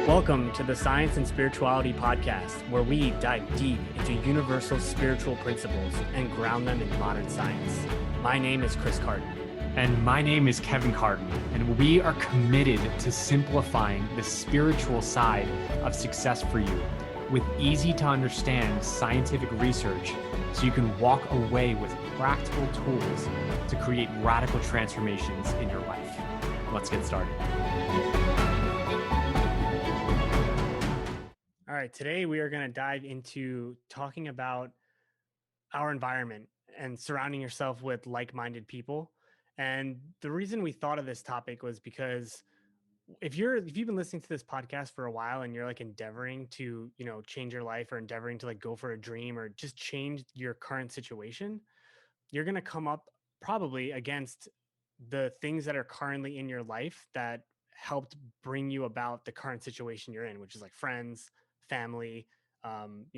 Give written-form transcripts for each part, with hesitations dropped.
Welcome to the Science and Spirituality Podcast, where we dive deep into universal spiritual principles and ground them in modern science. My name is Chris Carden. And my name is Kevin Carden, and we are committed to simplifying the spiritual side of success for you with easy to understand scientific research so you can walk away with practical tools to create radical transformations in your life. Let's get started. All right, today we are going to dive into talking about our environment and surrounding yourself with like-minded people. And the reason we thought of this topic was because if you've been listening to this podcast for a while and you're like endeavoring to, change your life or endeavoring to like go for a dream or just change your current situation, you're going to come up probably against the things that are currently in your life that helped bring you about the current situation you're in, which is like friends, family,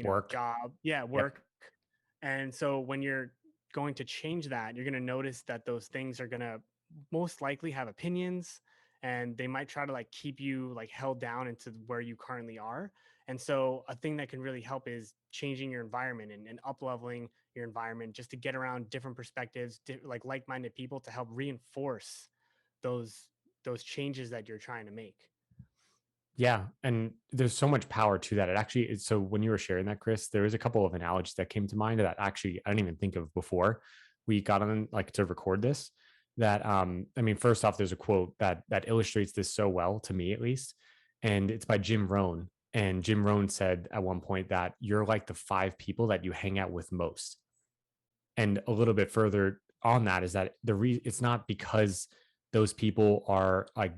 Work. job, work. Yep. And so when you're going to change that, you're going to notice that those things are going to most likely have opinions, and they might try to like keep you like held down into where you currently are. And so a thing that can really help is changing your environment and up-leveling your environment just to get around different perspectives, like-minded people to help reinforce those changes that you're trying to make. Yeah. And there's so much power to that. It actually, so when you were sharing that, Chris, there was a couple of analogies that came to mind that actually I didn't even think of before we got on like to record this. That first off, there's a quote that illustrates this so well, to me at least. And it's by Jim Rohn. And Jim Rohn said at one point that you're like the 5 people that you hang out with most. And a little bit further on that is that it's not because those people are like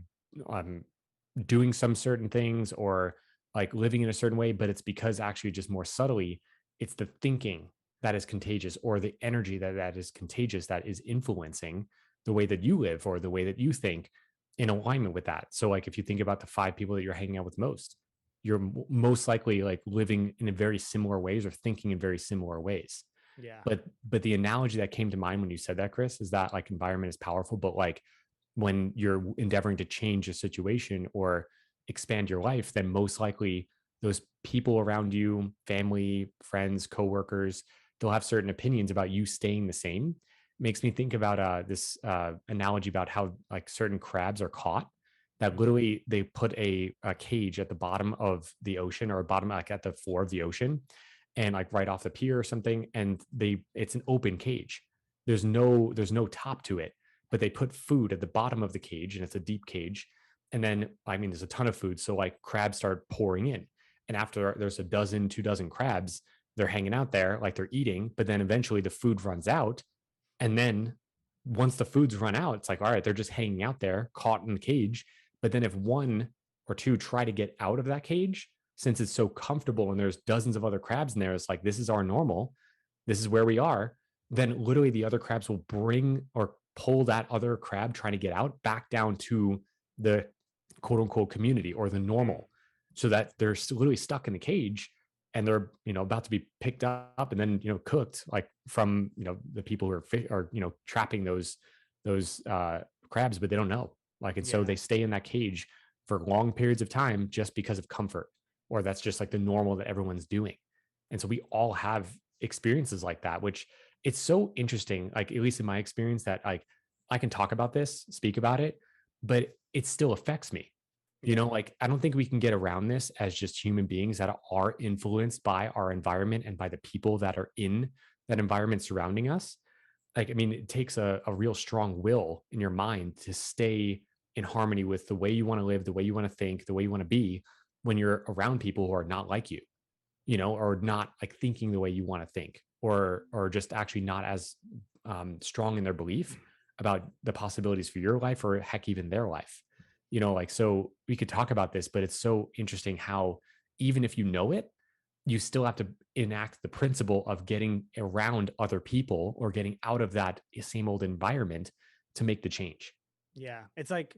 doing some certain things or like living in a certain way, but it's because actually just more subtly, it's the thinking that is contagious, or the energy that is contagious, that is influencing the way that you live or the way that you think in alignment with that. So like if you think about the 5 people that you're hanging out with most, you're most likely like living in a very similar ways or thinking in very similar ways. Yeah. But the analogy that came to mind when you said that, Chris, is that like environment is powerful, but like when you're endeavoring to change a situation or expand your life, then most likely those people around you, family, friends, coworkers, they'll have certain opinions about you staying the same. Makes me think about this analogy about how like certain crabs are caught, that literally they put a cage at the bottom of the ocean, or bottom like at the floor of the ocean, and like right off the pier or something, and it's an open cage. There's no top to it, but they put food at the bottom of the cage, and it's a deep cage. And then, there's a ton of food. So like crabs start pouring in. And after there's a dozen, 2 dozen crabs, they're hanging out there, like they're eating, but then eventually the food runs out. And then once the food's run out, it's like, all right, they're just hanging out there caught in the cage. But then if 1 or 2 try to get out of that cage, since it's so comfortable and there's dozens of other crabs in there, it's like, this is our normal, this is where we are. Then literally the other crabs will bring or pull that other crab trying to get out back down to the quote unquote community or the normal, so that they're literally stuck in the cage, and they're about to be picked up and then cooked, like from the people who are trapping those crabs, but they don't know, like, and so they stay in that cage for long periods of time just because of comfort, or that's just like the normal that everyone's doing. And so we all have experiences like that, which it's so interesting, like at least in my experience, that like I can talk about this, speak about it, but it still affects me. Like I don't think we can get around this as just human beings that are influenced by our environment and by the people that are in that environment surrounding us. Like, it takes a real strong will in your mind to stay in harmony with the way you want to live, the way you want to think, the way you want to be, when you're around people who are not like you, or not like thinking the way you want to think, or just actually not as strong in their belief about the possibilities for your life, or heck, even their life. So we could talk about this, but it's so interesting how even if you know it, you still have to enact the principle of getting around other people or getting out of that same old environment to make the change. Yeah. It's like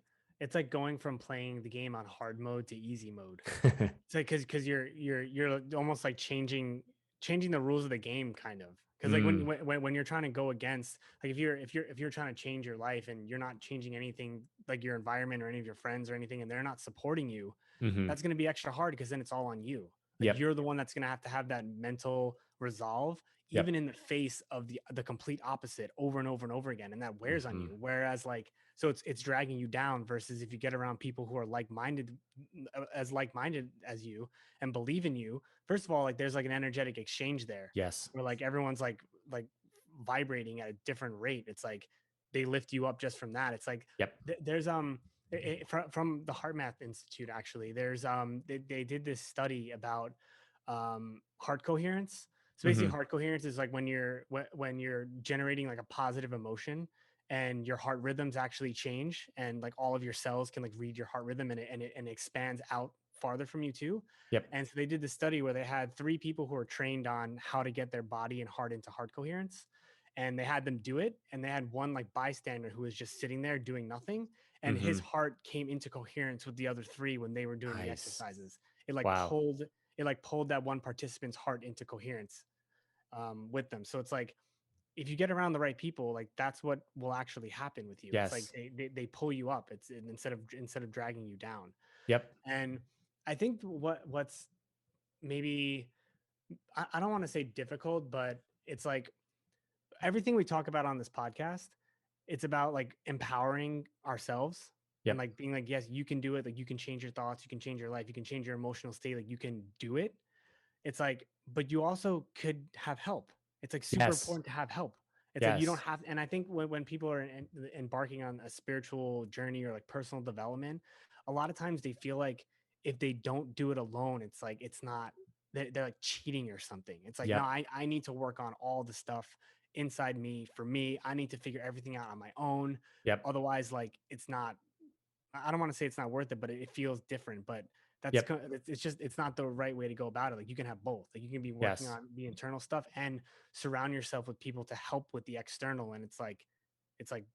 going from playing the game on hard mode to easy mode. It's like, cause you're almost like changing the rules of the game, kind of, Because like Mm, when you're trying to go against, like if you're trying to change your life and you're not changing anything, like your environment or any of your friends or anything, and they're not supporting you, hmm. that's going to be extra hard because then it's all on you. Like Yep. you're the one that's going to have that mental resolve, Yep. even in the face of the complete opposite over and over and over again, and that wears on Hmm. you. Whereas like, so it's dragging you down versus if you get around people who are like minded as you and believe in you. First of all, like there's like an energetic exchange there Yes. where like everyone's like vibrating at a different rate. It's like they lift you up just from that. It's like Yep. there's from the Heart Math Institute, actually, there's they did this study about heart coherence. So basically, Hmm. heart coherence is like when you're generating like a positive emotion and your heart rhythms actually change, and like all of your cells can like read your heart rhythm, and it expands out farther from you too. Yep. And so they did this study where they had three people who were trained on how to get their body and heart into heart coherence, and they had them do it, and they had one like bystander who was just sitting there doing nothing, and his Hmm. heart came into coherence with the other three when they were doing the Nice. exercises. It like Wow. pulled it like pulled that one participant's heart into coherence with them. So it's like if you get around the right people, like that's what will actually happen with you. It's like Yes. they pull you up. It's instead of dragging you down. Yep. And I think what's maybe I don't want to say difficult, but it's like everything we talk about on this podcast, it's about like empowering ourselves and Yep. like being like, yes, you can do it. Like you can change your thoughts, you can change your life, you can change your emotional state. Like you can do it. It's like, but you also could have help. It's like super Yes. important to have help. It's like you don't Yes. have, and I think when people are embarking on a spiritual journey or like personal development, a lot of times they feel like if they don't do it alone, it's like it's not they're like cheating or something. It's like no, Yep. I need to work on all the stuff inside me. For me, I need to figure everything out on my own. Yep. Otherwise, like it's not. I don't want to say it's not worth it, but it feels different. But Yep. it's just it's not the right way to go about it. Like you can have both. Like you can be working Yes. on the internal stuff and surround yourself with people to help with the external. And it's like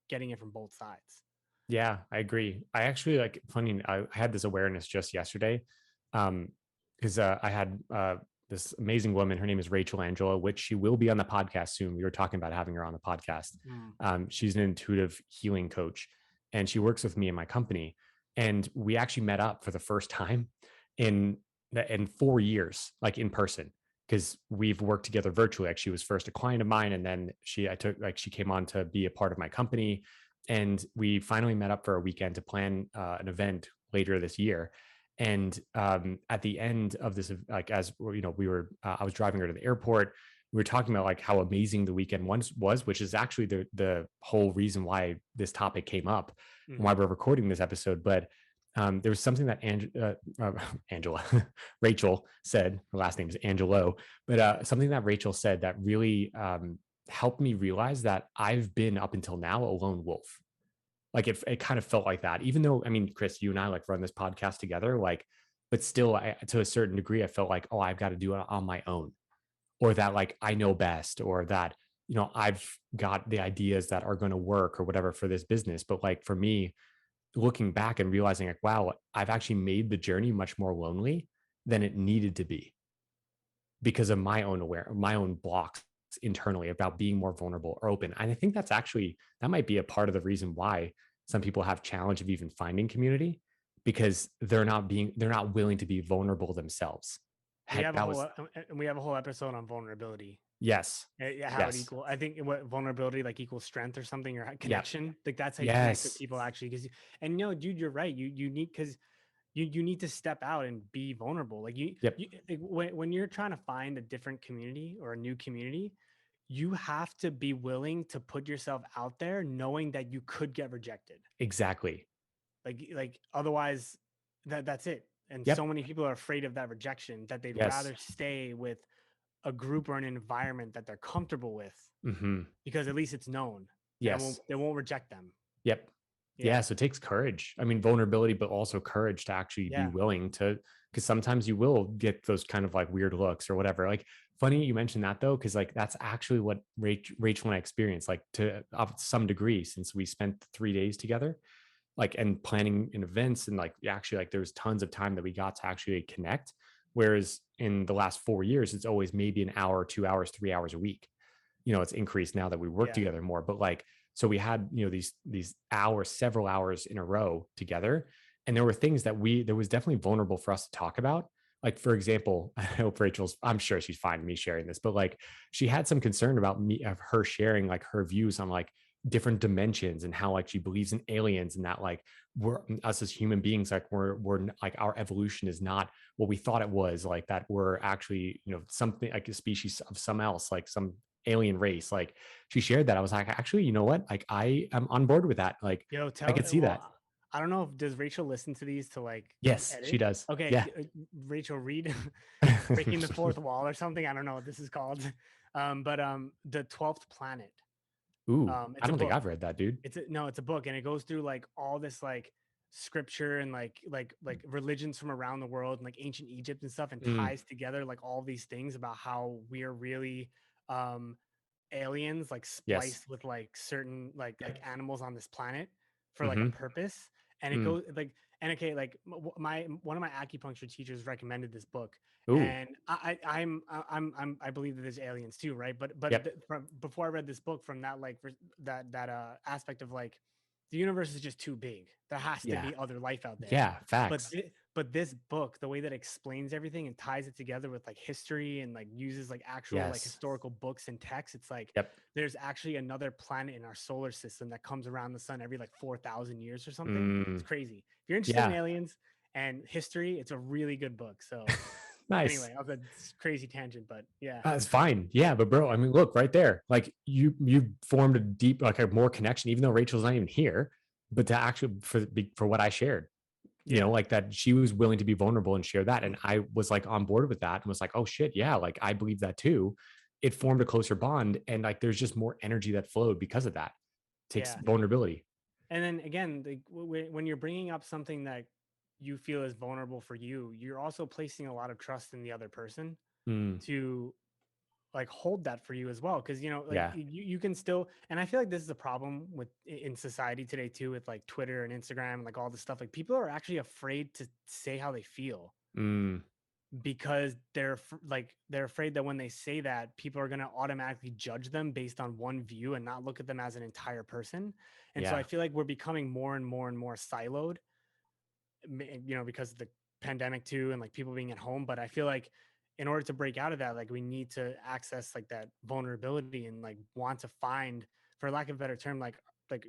getting it from both sides. Yeah, I agree. I actually like funny. I had this awareness just yesterday, um, because I had this amazing woman. Her name is Rachel Angela, which she will be on the podcast soon. We were talking about having her on the podcast. Mm, She's an intuitive healing coach, and she works with me in my company. And we actually met up for the first time in in 4 years, like in person, because we've worked together virtually. Like she was first a client of mine, and then she came on to be a part of my company, and we finally met up for a weekend to plan an event later this year. And at the end of this, like as we were, I was driving her to the airport. We were talking about like how amazing the weekend once was, which is actually the whole reason why this topic came up and why hmm we're recording this episode. But there was something that Angela, Rachel said. Her last name is Angelo, but something that Rachel said that really helped me realize that I've been up until now a lone wolf. Like it kind of felt like that, even though, I mean, Chris, you and I like run this podcast together, like, but still, to a certain degree, I felt like, oh, I've got to do it on my own, or that like I know best, or that, I've got the ideas that are going to work or whatever for this business. But like for me, looking back and realizing like, wow, I've actually made the journey much more lonely than it needed to be because of my own blocks internally about being more vulnerable or open. And I think that might be a part of the reason why some people have challenge of even finding community, because they're not willing to be vulnerable themselves. we Heck, have a that whole was we have a whole episode on vulnerability. yes. Yeah, how it Yes. equal. I think what vulnerability like equals strength or something, or Yep. connection. Like that's how you connect with Yes. people actually. Because and no, dude, you're right. You need because you need to step out and be vulnerable. Like Yep. like when you're trying to find a different community or a new community, you have to be willing to put yourself out there knowing that you could get rejected. Exactly. Like otherwise that's it. And so Yep. many people are afraid of that rejection that they'd Yes. rather stay with a group or an environment that they're comfortable with Hmm. because at least it's known and Yes. they won't reject them. Yep. Yeah, Yeah. so it takes courage. I mean, vulnerability, but also courage to actually be Yeah. willing to, because sometimes you will get those kind of like weird looks or whatever. Like, funny you mentioned that though, because like that's actually what Rachel and I experienced, like to some degree, since we spent 3 days together, like and planning in events, and like actually like there was tons of time that we got to actually connect. Whereas in the last 4 years, it's always maybe an hour, 2 hours, 3 hours a week. it's increased now that we work Yeah. together more. But like, so we had, these hours, several hours in a row together. And there were things that there was definitely vulnerable for us to talk about. Like, for example, I hope I'm sure she's fine with me sharing this, but like she had some concern about me, of her sharing like her views on like different dimensions and how like she believes in aliens, and that like we're us as human beings, like like our evolution is not what we thought it was, like that we're actually, something like a species of some else, like some alien race. Like she shared that. I was like, actually, you know what? Like I am on board with that. Like Yo, I could see that. I don't know if does Rachel listen to these to like Yes, she edit? does. Okay, Yeah. Rachel, read breaking the fourth wall or something. I don't know what this is called. But the 12th planet. Ooh, I It's a don't think book. I've read that, dude. It's a book, and it goes through like all this like scripture and like religions from around the world and like ancient Egypt and stuff, and Mm, ties together like all these things about how we're really um aliens like yes. spliced with like certain like animals on this planet for like a Hmm. purpose. And it Mm. goes like, and okay, like my one of my acupuncture teachers recommended this book, Ooh, and I believe that there's aliens too, right? yep. From before I read this book, from that like that aspect of like the universe is just too big, there has to Yeah. be other life out there. Yeah. but Facts. thi- but this book, the way that explains everything and ties it together with like history and like uses like actual like Yes. historical books and texts, it's like Yep. there's actually another planet in our solar system that comes around the sun every like 4,000 years or something. It's Mm, crazy. If you're interested in yeah. aliens and history, it's a really good book. So Nice. anyway, I was a crazy tangent, but yeah. It's fine. Yeah, but bro, I mean, look right there. Like you formed a deep, like a more connection, even though Rachel's not even here. But to actually for what I shared, Yeah. like that she was willing to be vulnerable and share that, and I was like on board with that and was like, oh shit, yeah, like I believe that too. It formed a closer bond, and like there's just more energy that flowed because of that. Takes Yeah. vulnerability. And then again, when you're bringing up something that you feel is vulnerable for you, you're also placing a lot of trust in the other person Mm, to like hold that for you as well, because like yeah. you can still, and I feel like this is a problem with in society today too, with like Twitter and Instagram and like all this stuff. Like people are actually afraid to say how they feel Mm, because they're afraid that when they say that, people are going to automatically judge them based on one view and not look at them as an entire person. And so I yeah. feel like we're becoming more and more and more siloed, because of the pandemic too, and like people being at home. But I feel like in order to break out of that, like we need to access like that vulnerability and like want to find, for lack of a better term, like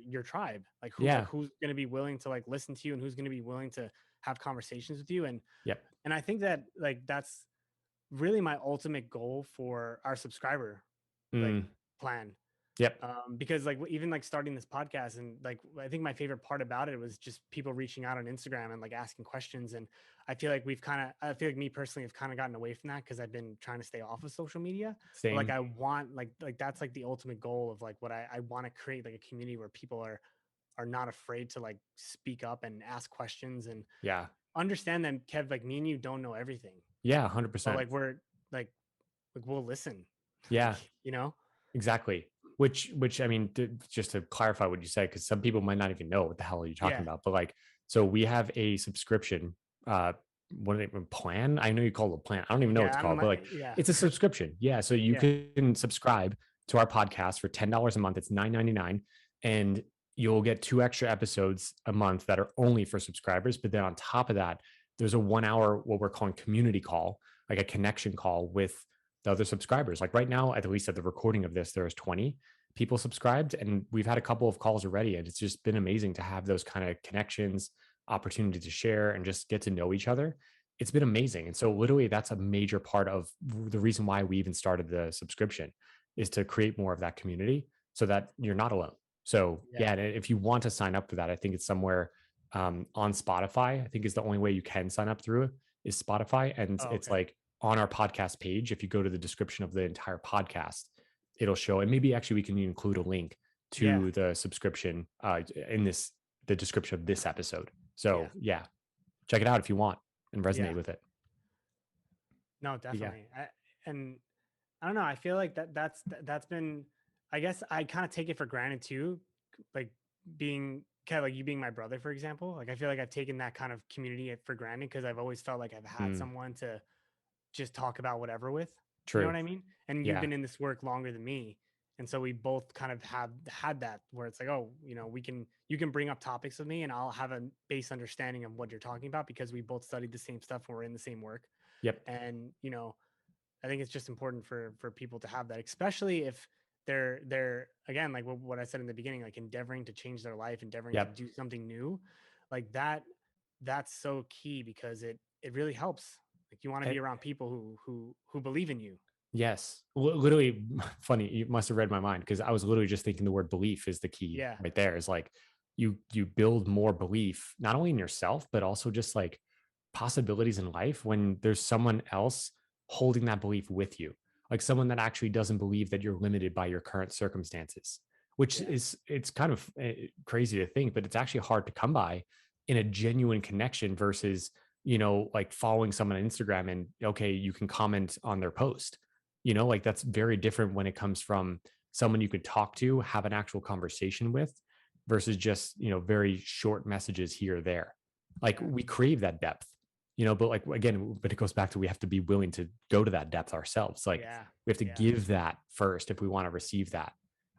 your tribe, like Yeah. who's going to be willing to like listen to you and who's going to be willing to have conversations with you. Yep. And I think that like that's really my ultimate goal for our subscriber like Mm, plan. yep. Because like even like starting this podcast, and like I think my favorite part about it was just people reaching out on Instagram and like asking questions. And I feel like me personally have kind of gotten away from that because I've been trying to stay off of social media. But like Same. I want like that's like the ultimate goal of like what I want to create, like a community where people are not afraid to like speak up and ask questions and Yeah. understand that, Kev, like me and you don't know everything, Yeah. but 100%. like we're like we'll listen. Yeah. like you know Exactly. Which I mean, just to clarify what you said, because some people might not even know what the hell are you talking yeah. about. But like, so we have a subscription. What do they plan? I know you call it a plan. I don't even know what Yeah, it's I don't called, but know. like, Yeah. it's a subscription. Yeah. So you Yeah. can subscribe to our podcast for $10 a month. It's $9.99, and you'll get 2 extra episodes a month that are only for subscribers. But then on top of that, there's a 1 hour what we're calling community call, like a connection call with the other subscribers. Like right now, at least at the recording of this, there's 20 people subscribed, and we've had a couple of calls already, and it's just been amazing to have those kind of connections, opportunity to share and just get to know each other. It's been amazing. And so literally that's a major part of the reason why we even started the subscription, is to create more of that community so that you're not alone. So Yeah. yeah, and if you want to sign up for that, I think it's somewhere on Spotify. I think is the only way you can sign up through it, is Spotify. And Oh, it's okay. like on our podcast page, if you go to the description of the entire podcast, it'll show. And maybe actually we can include a link Yeah. to the subscription in the description of this episode. Yeah. So yeah, check it out if you want and Yeah. resonate with it. No, But yeah. definitely. And I don't know. I feel like that's been. I guess I kind of take it for granted too, like being kind of like you being my brother, for example. Like I feel like I've taken that kind of community for granted because I've always felt like I've had Mm, someone to just talk about whatever with. You know true. what I mean? And you've Yeah. been in this work longer than me, And so we both kind of have had that where it's like, oh, you can bring up topics with me and I'll have a base understanding of what you're talking about because we both studied the same stuff and we're in the same work. Yep. And, I think it's just important for people to have that, especially if they're again, like what I said in the beginning, like endeavoring to change their life, endeavoring to Yep. do something new, like that's so key because it really helps. Like you want to be around people who believe in you. Yes. Literally funny. You must have read my mind because I was literally just thinking the word belief is the key Yeah. right there. Is like you build more belief not only in yourself but also just like possibilities in life when there's someone else holding that belief with you. Like someone that actually doesn't believe that you're limited by your current circumstances, which Yeah. is it's kind of crazy to think, but it's actually hard to come by in a genuine connection versus like following someone on Instagram and okay, you can comment on their post. Like that's very different when it comes from someone you could talk to, have an actual conversation with versus just, very short messages here or there. Like Yeah. we crave that depth, but like again, but it goes back to we have to be willing to go to that depth ourselves. Like Yeah. we have to Yeah. give that first if we want to receive that,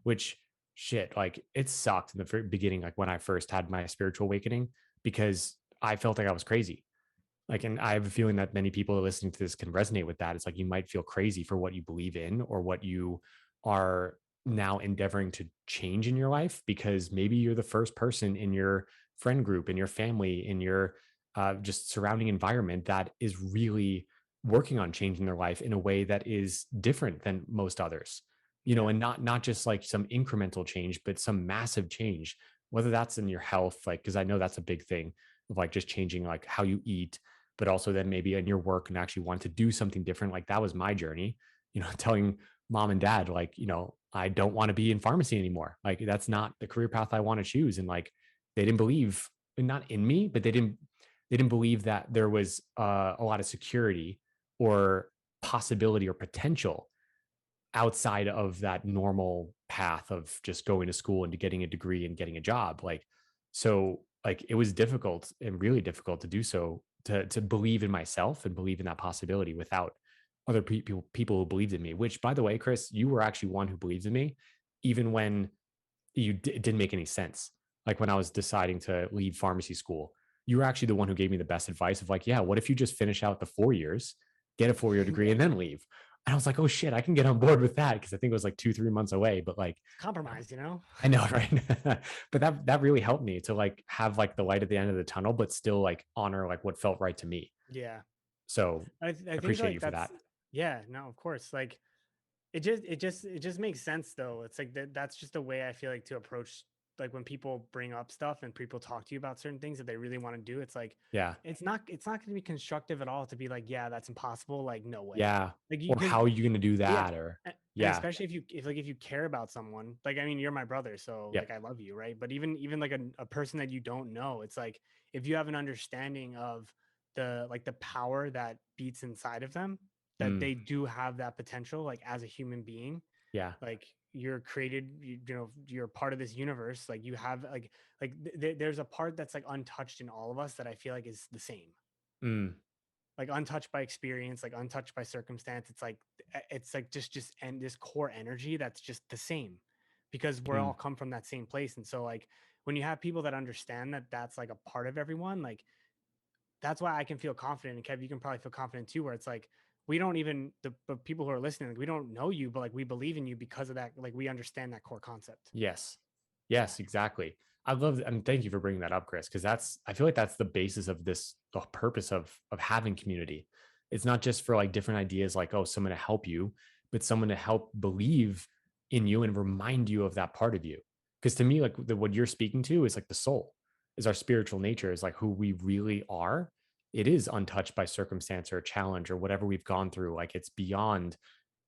which shit, like it sucked in the very beginning, like when I first had my spiritual awakening, because I felt like I was crazy. Like, and I have a feeling that many people listening to this can resonate with that. It's like you might feel crazy for what you believe in or what you are now endeavoring to change in your life because maybe you're the first person in your friend group, in your family, in your just surrounding environment that is really working on changing their life in a way that is different than most others. Yeah. And not just like some incremental change, but some massive change, whether that's in your health, like because I know that's a big thing of like just changing like how you eat, but also then maybe in your work and actually want to do something different. Like that was my journey, telling mom and dad, like, I don't want to be in pharmacy anymore. Like that's not the career path I want to choose. And like they didn't believe, not in me, but they didn't believe that there was a lot of security or possibility or potential outside of that normal path of just going to school and to getting a degree and getting a job. Like, so like it was difficult and really difficult to do so to believe in myself and believe in that possibility without other people who believed in me. Which, by the way, Chris, you were actually one who believed in me, even when it didn't make any sense. Like when I was deciding to leave pharmacy school, you were actually the one who gave me the best advice of like, yeah, what if you just finish out the 4 years, get a 4 year degree, Yeah. and then leave? And I was like, oh shit, I can get on board with that because I think it was like 2, 3 months away. But like, Compromise. I know, right? But that really helped me to like have like the light at the end of the tunnel, but still like honor like what felt right to me. Yeah. So I I think appreciate like you for that's that. yeah, no, of course. Like it just makes sense though. It's like that's just a way I feel like to approach like when people bring up stuff and people talk to you about certain things that they really want to do. It's like Yeah, it's not going to be constructive at all to be like, yeah, that's impossible. Like no way. yeah. Like you Or because how are you going to do yeah. that? Or And yeah, especially if you care about someone, like I mean, you're my brother, so yep, like I love you, right? But even like a person that you don't know, it's like if you have an understanding of the power that beats inside of them, that mm, they do have that potential, like as a human being, yeah, like you're created, you're part of this universe, like you have there's a part that's like untouched in all of us that I feel like is the same, mm, like untouched by experience, like untouched by circumstance. It's like just and this core energy that's just the same because we're all mm, come from that same place. And so like when you have people that understand that that's like a part of everyone, like that's why I can feel confident. And Kev, you can probably feel confident too, where it's like we don't even the people who are listening, like, we don't know you, but like we believe in you because of that. Like we understand that core concept. yes, Yeah. yes, exactly. I love, and thank you for bringing that up, Chris, because I feel like that's the basis of this, the purpose of having community. It's not just for like different ideas, like oh, someone to help you, but someone to help believe in you and remind you of that part of you. Because to me, like what you're speaking to is like the soul, is our spiritual nature, is like who we really are. It is untouched by circumstance or a challenge or whatever we've gone through. Like it's beyond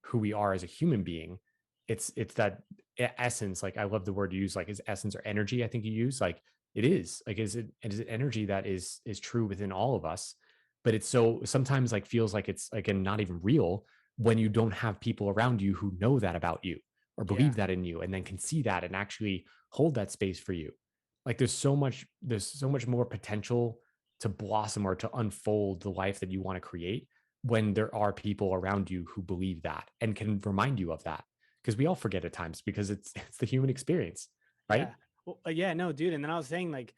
who we are as a human being. It's that essence. Like I love the word you use, like is essence or energy. I think you use like it is like is it energy that is true within all of us, but it's so sometimes like feels like it's again not even real when you don't have people around you who know that about you or Yeah. believe that in you and then can see that and actually hold that space for you. Like there's so much more potential to blossom or to unfold the life that you want to create when there are people around you who believe that and can remind you of that. because we all forget at times because it's the human experience, right? Yeah. Well, yeah, no, dude. And then I was saying like,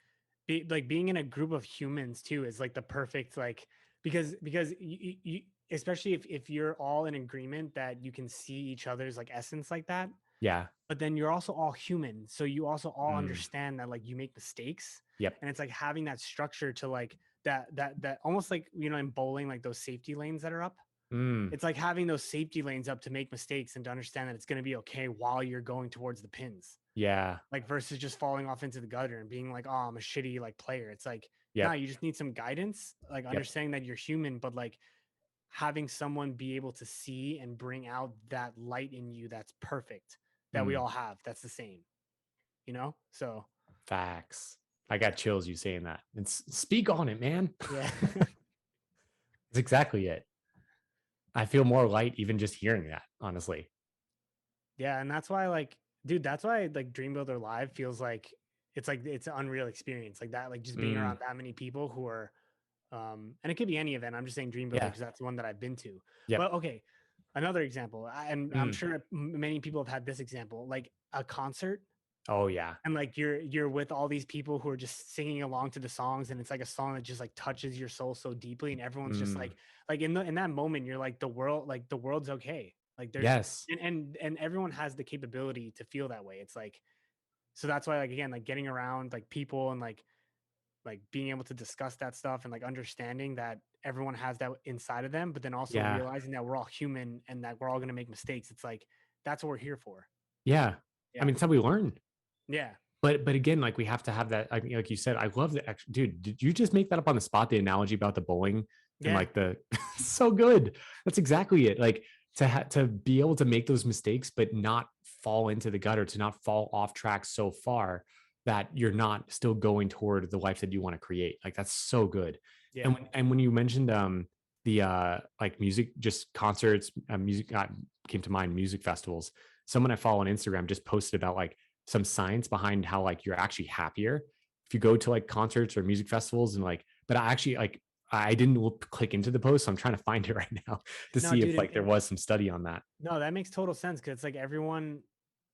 being in a group of humans too is like the perfect like because you especially if you're all in agreement that you can see each other's like essence like that, Yeah. but then you're also all human, so you also all Mm, understand that like you make mistakes, yep. and it's like having that structure to like that almost like in bowling like those safety lanes that are up. Mm, It's like having those safety lanes up to make mistakes and to understand that it's going to be okay while you're going towards the pins, yeah. like versus just falling off into the gutter and being like, oh, I'm a shitty like player. It's like, nah, Yep. you just need some guidance, like Yep. understanding that you're human, but like having someone be able to see and bring out that light in you that's perfect, that we Mm, all have, that's the same, So facts. I got chills you saying that. And speak on it, man. yeah. That's exactly it. I feel more light even just hearing that, honestly. Yeah, and that's why like dude, that's why like Dream Builder Live feels like it's an unreal experience like that, like just being Mm, around that many people who are and it could be any event. I'm just saying Dream Builder yeah. because that's the one that I've been to. Yep. But okay, another example, and I'm Mm. sure many people have had this example, like a concert, Oh yeah. and like you're with all these people who are just singing along to the songs, and it's like a song that just like touches your soul so deeply, and everyone's just Mm, like in that moment, you're like the world's okay. Like there's yes. and everyone has the capability to feel that way. It's like so that's why like again like getting around like people and like being able to discuss that stuff and like understanding that everyone has that inside of them, but then also Yeah. realizing that we're all human and that we're all going to make mistakes. It's like that's what we're here for. Yeah. I Yeah. mean, it's how we learn. Yeah. But again, like we have to have that. Like you said, I love the dude. Did you just make that up on the spot? The analogy about the bowling and Yeah. like the so good. That's exactly it. Like to be able to make those mistakes, but not fall into the gutter, to not fall off track so far that you're not still going toward the life that you want to create. Like that's so good. Yeah. And when you mentioned the like music, just concerts, music came to mind. Music festivals. Someone I follow on Instagram just posted about like some science behind how like you're actually happier if you go to like concerts or music festivals and like but I actually like I didn't click into the post, so I'm trying to find it right now to No, see if dude. like there was some study on that. No, that makes total sense because it's like everyone,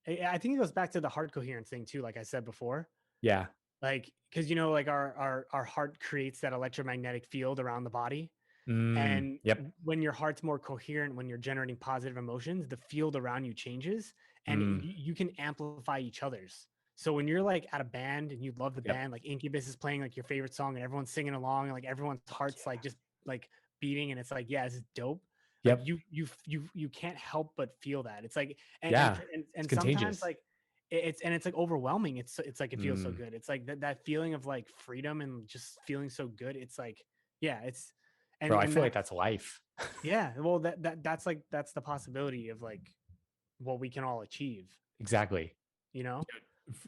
I think it goes back to the heart coherence thing too, like I said before. Yeah. Like, because, like our heart creates that electromagnetic field around the body. Mm, And yep. when your heart's more coherent, when you're generating positive emotions, the field around you changes and Mm, you can amplify each other's. So when you're like at a band and you love the yep. band, like Incubus is playing like your favorite song and everyone's singing along and like everyone's Fuck heart's yeah. like just like beating and it's like, yeah, this is dope. Like Yep. you can't help but feel that. It's like Yeah. It's and sometimes contagious. like it's like overwhelming. It's like it feels so Mm, good. It's like that feeling of like freedom and just feeling so good. It's like, yeah, it's bro, I and feel like that's that's life. yeah, well, that's like that's the possibility of like what we can all achieve, Exactly. you know?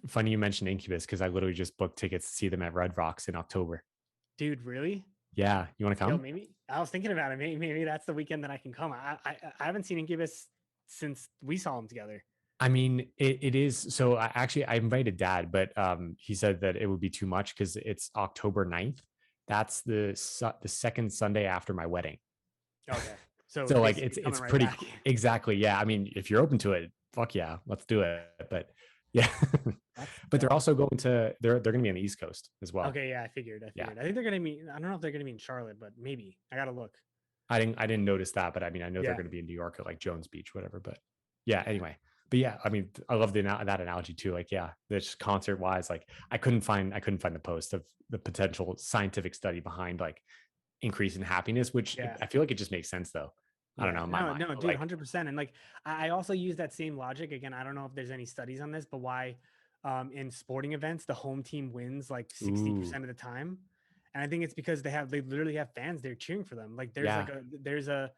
Funny you mentioned Incubus because I literally just booked tickets to see them at Red Rocks in October. Dude, really? Yeah. You want to Yo, come? maybe I was thinking about it. Maybe that's the weekend that I can come. I haven't seen Incubus since we saw them together. I mean, it is. So I invited dad, but he said that it would be too much because it's October 9th. That's the second Sunday after my wedding. Okay, so So like basically coming it's right pretty back. exactly. Yeah. I mean, if you're open to it, fuck yeah, let's do it. But yeah. That's But they're dope. also going to they're gonna be on the East Coast as well. Okay, yeah, I figured. I Yeah. figured. I think they're gonna be. I don't know if they're gonna be in Charlotte, but maybe I gotta look. I didn't notice that, but I mean I know they're Yeah, gonna be in New York at like Jones Beach, whatever. But yeah, yeah, anyway. But yeah, I mean, I love that analogy too. Like, yeah, this concert wise, like I couldn't find the post of the potential scientific study behind like increase in happiness, which yeah. I feel like it just makes sense though. I don't Yeah, know in my no, mind, no, but dude, like, 100%. And like, I also use that same logic again. I don't know if there's any studies on this, but why, in sporting events, the home team wins like ooh, 60% of the time. And I think it's because they literally have fans there cheering for them. Like, yeah, there's a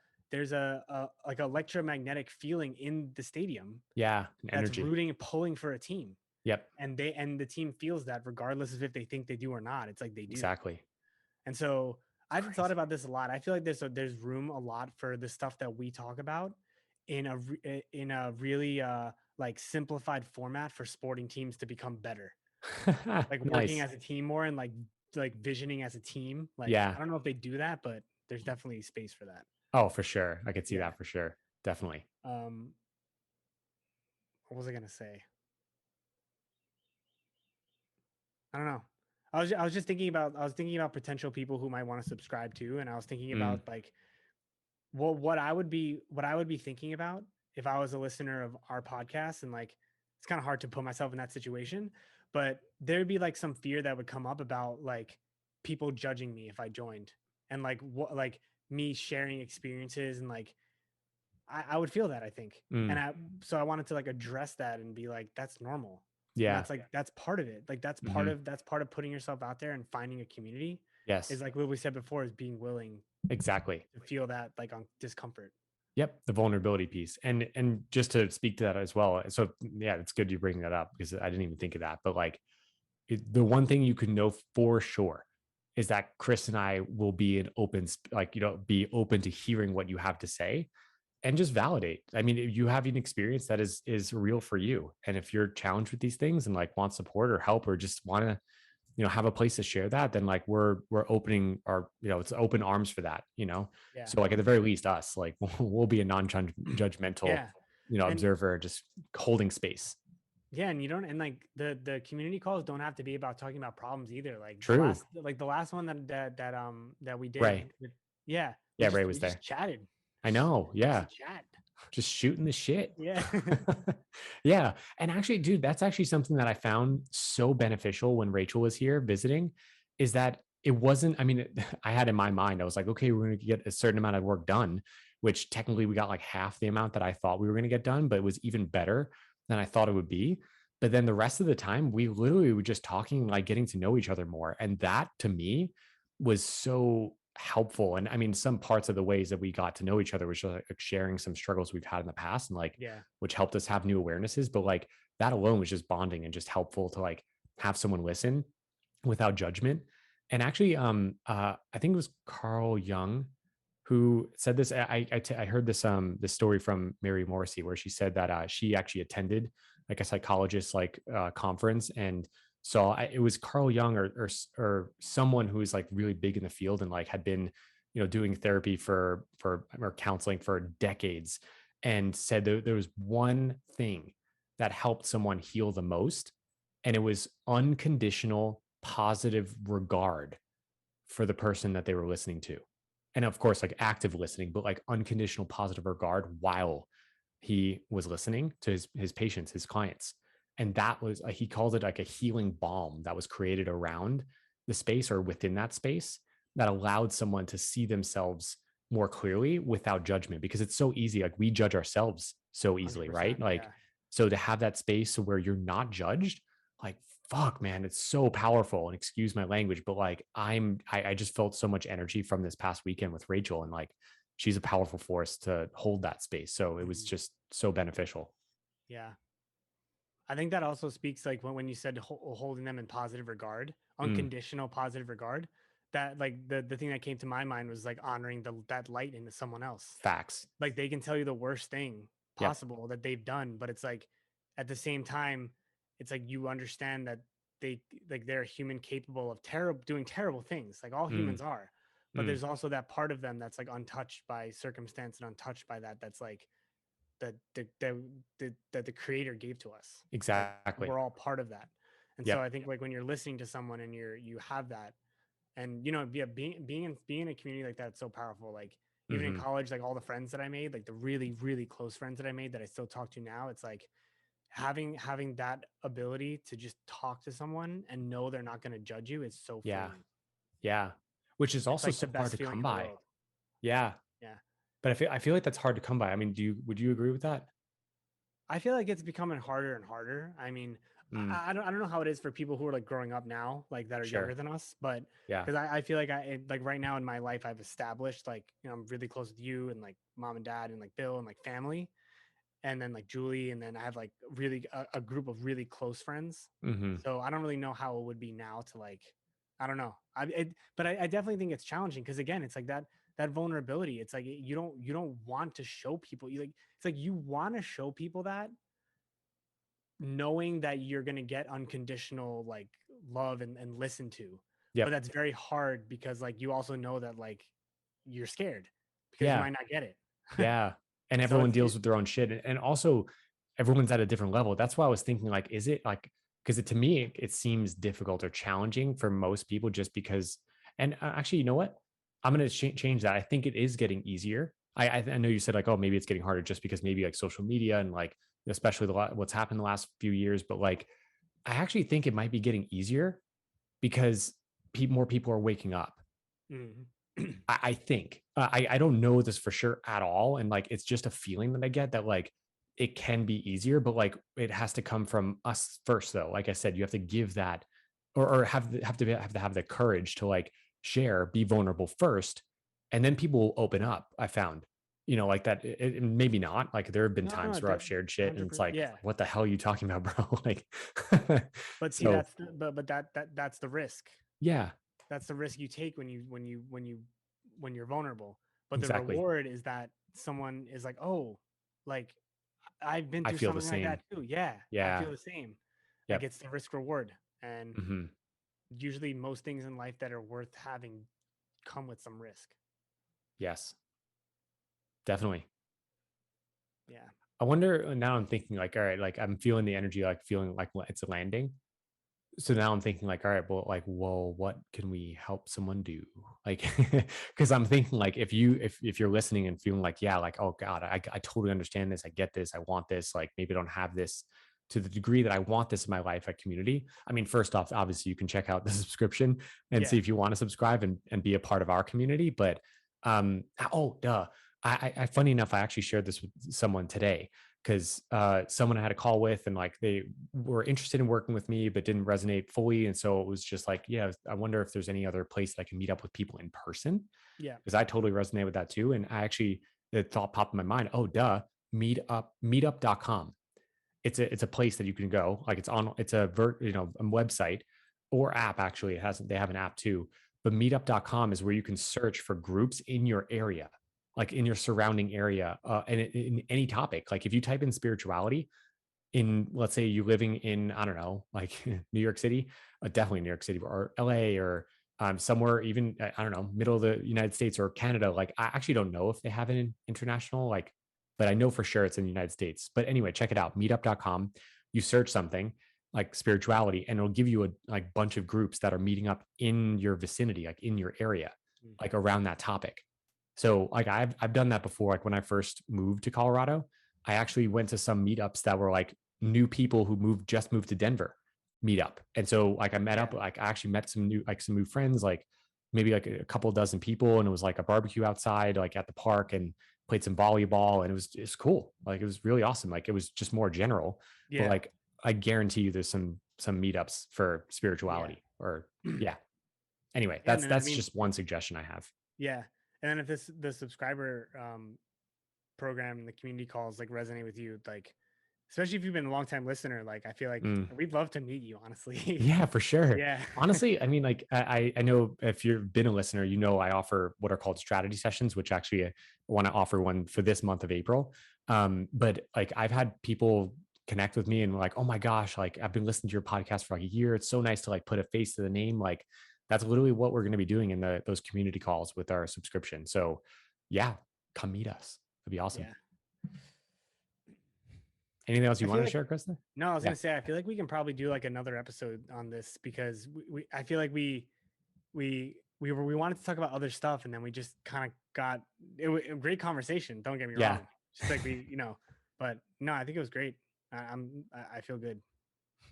like electromagnetic feeling in the stadium yeah, an that's energy. rooting and pulling for a team. Yep, And the team feels that regardless of if they think they do or not. It's like they do. exactly. And so It's I've thought crazy. about this a lot. I feel like there's room a lot for the stuff that we talk about in a really like simplified format for sporting teams to become better. Like working Nice. as a team more and like visioning as a team. Like Yeah. I don't know if they do that, but there's definitely space for that. Oh, for sure. I could see Yeah. that for sure. Definitely. Um what was I gonna say? I don't know. I was just thinking about potential people who might want to subscribe to, and I was thinking Mm, about like what I would be thinking about if I was a listener of our podcast, and like it's kind of hard to put myself in that situation, but there'd be like some fear that would come up about like people judging me if I joined, and like what like me sharing experiences, and like I would feel that, I think. And mm, so I wanted to like address that and be like, that's normal. And yeah. that's like, that's part of it. Like Hmm. that's part of putting yourself out there and finding a community, is Yes, like what we said before, is being willing exactly. to feel that like on discomfort. Yep, the vulnerability piece. And just to speak to that as well. So yeah, it's good you bring that up because I didn't even think of that. But like the one thing you can know for sure is that Chris and I will be an open, like, be open to hearing what you have to say and just validate. I mean, if you have an experience that is real for you. And if you're challenged with these things and like want support or help or just want to, have a place to share that, then like we're opening our, it's open arms for that, Yeah. so like at the very least us, like we'll be a non-judgmental, Yeah. And observer, just holding space. yeah, and you don't, and like the community calls don't have to be about talking about problems either. Like True. the last one that we Ray. did with, yeah, Yeah, Ray we was just there. chatted. I know. Just Yeah. a chat. Just shooting the shit. Yeah. Yeah. And actually, dude, that's actually something that I found so beneficial when Rachel was here visiting, is that it wasn't, I mean, I had in my mind, I was like, okay, we're going to get a certain amount of work done, which technically we got like half the amount that I thought we were going to get done, but it was even better than I thought it would be. But then the rest of the time, we literally were just talking, like getting to know each other more. And that to me was so helpful. And I mean, some parts of the ways that we got to know each other was just like sharing some struggles we've had in the past, and like, Yeah. which helped us have new awarenesses. But like that alone was just bonding and just helpful to like have someone listen without judgment. And actually, I think it was Carl Jung who said this. I heard this story from Mary Morrissey, where she said that she actually attended like a psychologist like conference, and saw, it was Carl Jung or someone who was like really big in the field and like had been, doing therapy for or counseling for decades, and said that there was one thing that helped someone heal the most, and it was unconditional positive regard for the person that they were listening to. And of course, like active listening, but like unconditional positive regard while he was listening to his patients, his clients. And that was, he called it like a healing balm that was created around the space or within that space, that allowed someone to see themselves more clearly without judgment, because it's so easy. Like we judge ourselves so easily, right? 100%. Like, Yeah. so to have that space where you're not judged, like, fuck, man, it's so powerful. And excuse my language, but like I just felt so much energy from this past weekend with Rachel, and like she's a powerful force to hold that space. So it was Mhm. just so beneficial. Yeah. I think that also speaks like when you said holding them in positive regard, Mm, unconditional positive regard. That like the thing that came to my mind was like honoring that light into someone else. facts. Like they can tell you the worst thing Yep. possible that they've done, but it's like at the same time, it's like you understand that they like they're a human capable of terrible doing terrible things. Like all Mm, humans are, but mm, there's also that part of them that's like untouched by circumstance and untouched by that. That's like that the creator gave to us, that exactly. we're all part of that. And so Yep. I think like when you're listening to someone and you have that, and yeah, being in a community like that, it's so powerful. Like even in Hmm. college, like all the friends that I made, like the really close friends that I made that I still talk to now, it's like having that ability to just talk to someone and know they're not going to judge you is so Yeah. freeing. Yeah. Which is It's also like the so hard best to feeling come in the by. world. Yeah. Yeah. But I feel like that's hard to come by. I mean, would you agree with that? I feel like it's becoming harder and harder. I mean, Mm, I don't know how it is for people who are like growing up now, like that are younger sure. than us, but Yeah. because I feel like like right now in my life, I've established like, I'm really close with you and like mom and dad and like Bill and like family, and then like Julie, and then I have like really a group of really close friends. Hmm. So I don't really know how it would be now to like, I don't know. But I definitely think it's challenging because again, it's like that vulnerability. It's like you don't want to show people. You like it's like you want to show people that, knowing that you're going to get unconditional like love and listen to, but Yep. that's very hard because like you also know that like you're scared because you Yeah. might not get it. Yeah. And So everyone deals with their own shit. And also, everyone's at a different level. That's why I was thinking, like, is it like, because to me, it seems difficult or challenging for most people just because, and actually, you know what? I'm going to change that. I think it is getting easier. I know you said like, oh, maybe it's getting harder just because maybe like social media and like, especially what's happened the last few years. But like, I actually think it might be getting easier because more people are waking up. Mhm. I think I don't know this for sure at all, and like it's just a feeling that I get that like it can be easier, but like it has to come from us first, though. Like I said, you have to give that, or have the courage to like share, be vulnerable first, and then people will open up. I found, like that. Maybe not. Like there have been No, no, times where I've shared shit, and it's 100%. like, Yeah. what the hell are you talking about, bro? Like, But see, so that's the risk. yeah, That's the risk you take when you're vulnerable. But the exactly. reward is that someone is like, oh, like I've been I through feel the something like that same. too. Yeah, I feel Yeah. the same. Like Yep. it's the risk reward. And Hmm. usually most things in life that are worth having come with some risk. Yes. Definitely. Yeah. I wonder now I'm thinking like, all right, like I'm feeling the energy, like feeling like it's a landing. So now I'm thinking like, all right, well, like, well, what can we help someone do? Like, because I'm thinking like, if you're listening and feeling like, yeah, like, oh God, I totally understand this. I get this. I want this. Like, maybe I don't have this to the degree that I want this in my life at community. I mean, first off, obviously you can check out the subscription and see Yeah. if you want to subscribe and be a part of our community. But oh, duh. Funny enough, I actually shared this with someone today because someone I had a call with and like they were interested in working with me but didn't resonate fully, and so it was just like, yeah, I wonder if there's any other place that I can meet up with people in person, Yeah. because I totally resonate with that too. And I actually, the thought popped in my mind, oh duh, meetup.com. It's a place that you can go, like it's a website or app. Actually, they have an app too, but meetup.com is where you can search for groups in your area, like in your surrounding area, and in any topic. Like if you type in spirituality, in, let's say you living in, I don't know, like New York City, definitely New York City or LA, or somewhere even, I don't know, middle of the United States or Canada. Like I actually don't know if they have it in international, like, but I know for sure it's in the United States. But anyway, check it out, meetup.com. You search something like spirituality and it'll give you a like bunch of groups that are meeting up in your vicinity, like in your area, Mm. like around that topic. So like I've done that before. Like when I first moved to Colorado, I actually went to some meetups that were like new people who just moved to Denver meetup. And so like I met up, Yeah. like I actually met some new friends, like maybe like a couple dozen people. And it was like a barbecue outside, like at the park, and played some volleyball. And it's cool. Like it was really awesome. Like it was just more general, but Yeah. like I guarantee you there's some meetups for Yeah. spirituality or yeah. Anyway, Yeah. And that's then I that's mean, just one suggestion I have. yeah. And then if the subscriber program and the community calls like resonate with you, like especially if you've been a long time listener, like I feel like Mm. we'd love to meet you, honestly. Yeah, for sure. Yeah. Honestly, I mean, like I know if you've been a listener, I offer what are called strategy sessions, which actually I want to offer one for this month of April. But like I've had people connect with me and like, oh my gosh, like I've been listening to your podcast for like a year. It's so nice to like put a face to the name. Like that's literally what we're going to be doing in those community calls with our subscription. So yeah, come meet us. It'd be awesome. Yeah. Anything else I you want feel to like share, Krista? no, I was Yeah. gonna say I feel like we can probably do like another episode on this because I feel like we wanted to talk about other stuff and then we just kind of got a great conversation. Don't get me Yeah. wrong, just like but no, I think it was great. I feel good.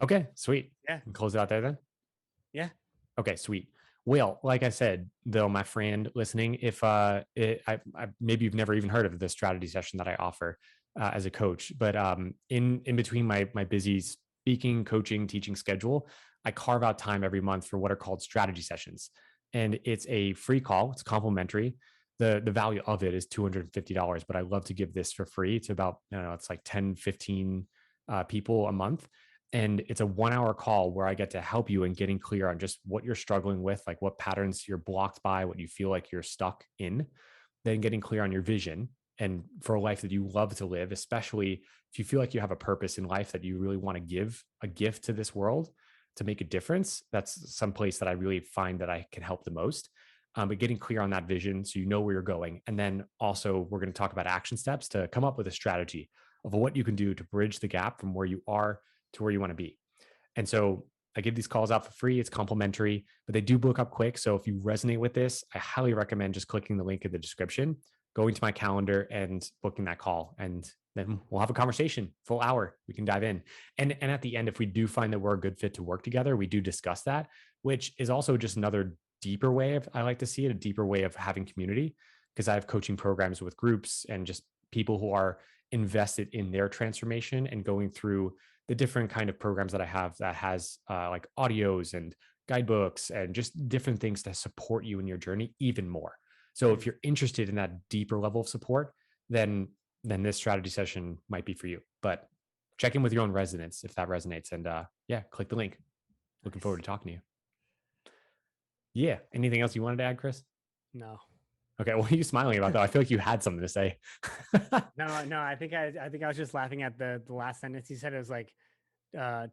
Okay, sweet. Yeah, Close it out there then. yeah, Okay, sweet. Well, like I said, though, my friend listening, if maybe you've never even heard of the strategy session that I offer as a coach, but in between my busy speaking, coaching, teaching schedule, I carve out time every month for what are called strategy sessions, and it's a free call. It's complimentary. The value of it is $250, but I love to give this for free to about, I don't know, it's like 10, 15 people a month, and it's a 1 hour call where I get to help you in getting clear on just what you're struggling with, like what patterns you're blocked by, what you feel like you're stuck in, then getting clear on your vision and for a life that you love to live, especially if you feel like you have a purpose in life that you really want to give a gift to this world to make a difference. That's some place that I really find that I can help the most. But getting clear on that vision so you know where you're going. And then also, we're going to talk about action steps to come up with a strategy of what you can do to bridge the gap from where you are to where you want to be. And so I give these calls out for free. It's complimentary, but they do book up quick. So if you resonate with this, I highly recommend just clicking the link in the description, going to my calendar and booking that call. And then we'll have a conversation, full hour. We can dive in. And at the end, if we do find that we're a good fit to work together, we do discuss that, which is also just another deeper way of, I like to see it, a deeper way of having community, because I have coaching programs with groups and just people who are invested in their transformation and going through the different kind of programs that I have that has like audios and guidebooks and just different things to support you in your journey even more. So if you're interested in that deeper level of support, then this strategy session might be for you. But check in with your own resonance if that resonates, and yeah, click the link. Looking forward to talking to you. Yeah. Anything else you wanted to add, Chris? No. Okay. What are you smiling about though? I feel like you had something to say. No. I think I was just laughing at the last sentence you said. It was like,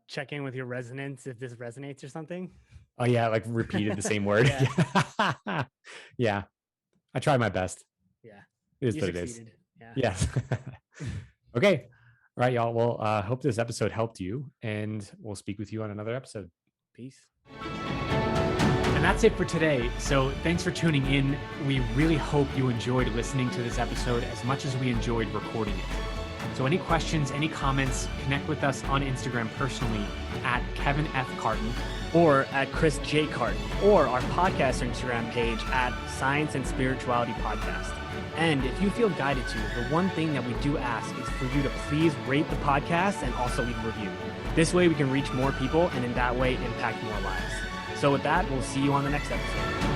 check in with your resonance if this resonates or something. Oh yeah. Like repeated the same word. Yeah. Yeah. I tried my best. Yeah. It is what succeeded. It is. Yeah. Yes. Okay. All right, y'all. Well, hope this episode helped you, and we'll speak with you on another episode. Peace. And that's it for today. So thanks for tuning in. We really hope you enjoyed listening to this episode as much as we enjoyed recording it. So any questions, any comments, connect with us on Instagram personally at Kevin F. Carton or at Chris J. Carton, or our podcast Instagram page at Science and Spirituality Podcast. And if you feel guided to, the one thing that we do ask is for you to please rate the podcast and also leave a review. This way we can reach more people and in that way impact more lives. So with that, we'll see you on the next episode.